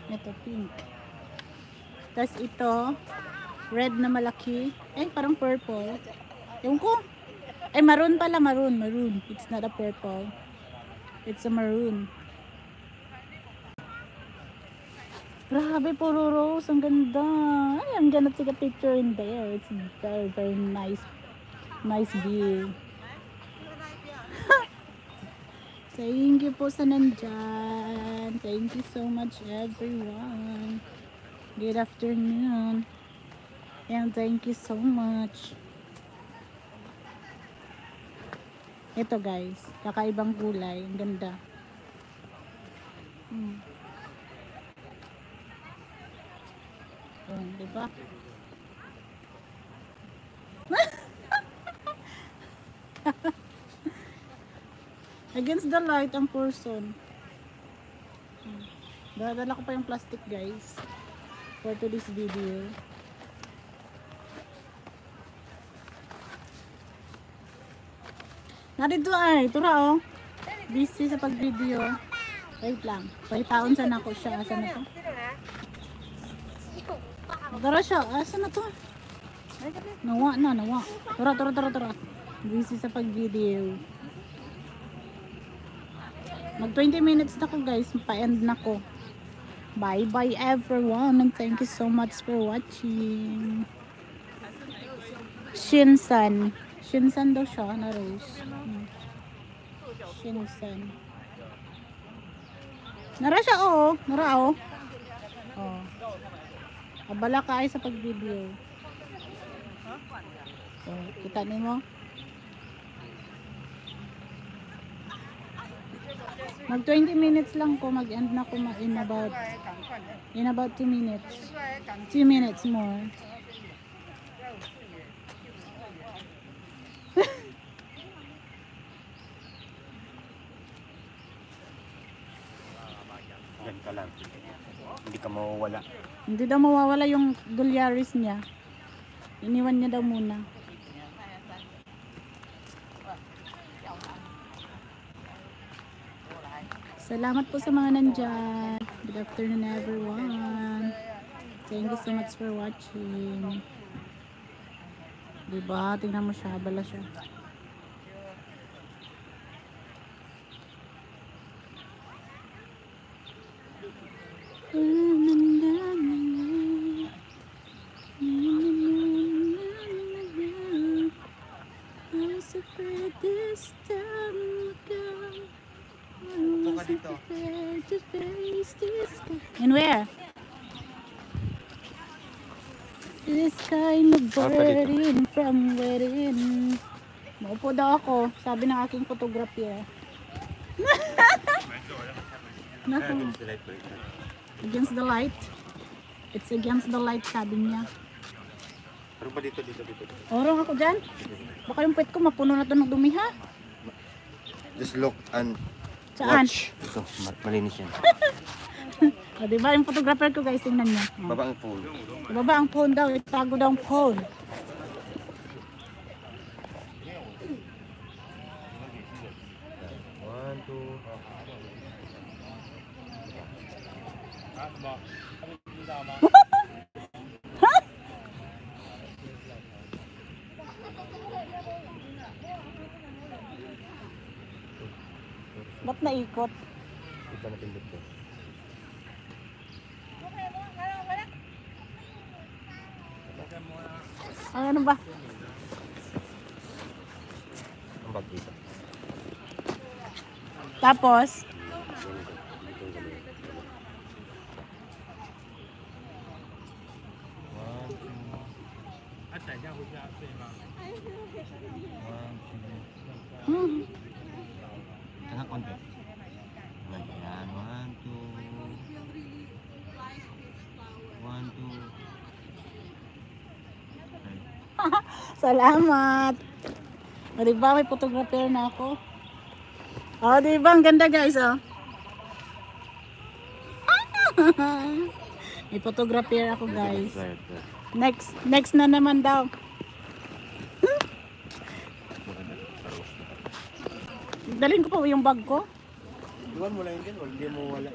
Ito, pink. Tapos ito, red na malaki. Eh, parang purple. Ewan ko. Ay, maroon pala, maroon. Maroon. It's not a purple. It's a maroon. Grabe, puro rose. Ang ganda. Ay, I'm gonna take a picture in there. It's very, very nice. Nice view. Thank you po sa nandyan. Thank you so much, everyone. Good afternoon. And thank you so much. Ito guys, kakaibang kulay. Ang ganda. Diba? Against the light ang person. Dadala ko pa yung plastic guys for today's video. Narito ay, tura oh. Busy sa pag-video. Wait lang. Pahitaon sana ako siya. Asa na to? Tara siya. Asa na to? Nawa na, nawa. Tara. Busy sa pag-video. Mag 20 minutes na ko guys. Pa-end na ko. Bye bye everyone. And thank you so much for watching. Shinsan. Shinsan daw siya na rose. Shinsan. Nara siya oh. Nara oh. Oh. Abala ka ay sa pag-video. Oh, kita niyo mo? Mag 20 minutes lang ko, mag-end na ko in about 2 minutes. 2 minutes more. Yan ka lang. Hindi ka mawawala. Hindi daw mawawala yung dolyaris niya. Iniwan niya daw muna. Salamat po sa mga nandyan. Good afternoon everyone. Thank you so much for watching. Diba? Tingnan mo siya. Bala siya. And where? This kind of burden from within. Maupo daw ako, sabi ng aking photographer. Against the light. It's against the light, sabi niya. Pero ba dito? Orong ako dyan. Baka yung pet ko mapuno na ito ng dumi ha. Just look and Saan? watch. Ito, malinis yan. O, diba yung photographer ko guys, tingnan niya. Baba ang phone. Baba ang phone daw, itago daw ang phone. One, two. Ba't naikot? Ito na pindot ko. Ano ba? Ang bag dito. Tapos, Tengah konti. Bagian 1, 2. 1, 2. salamat. O, diba may photographer na ako? O, diba ang ganda guys, oh. May photographer ako guys. Next na naman daw. Dalhin ko pa yung bag ko. Iwan mo lang yun, hindi mo wala.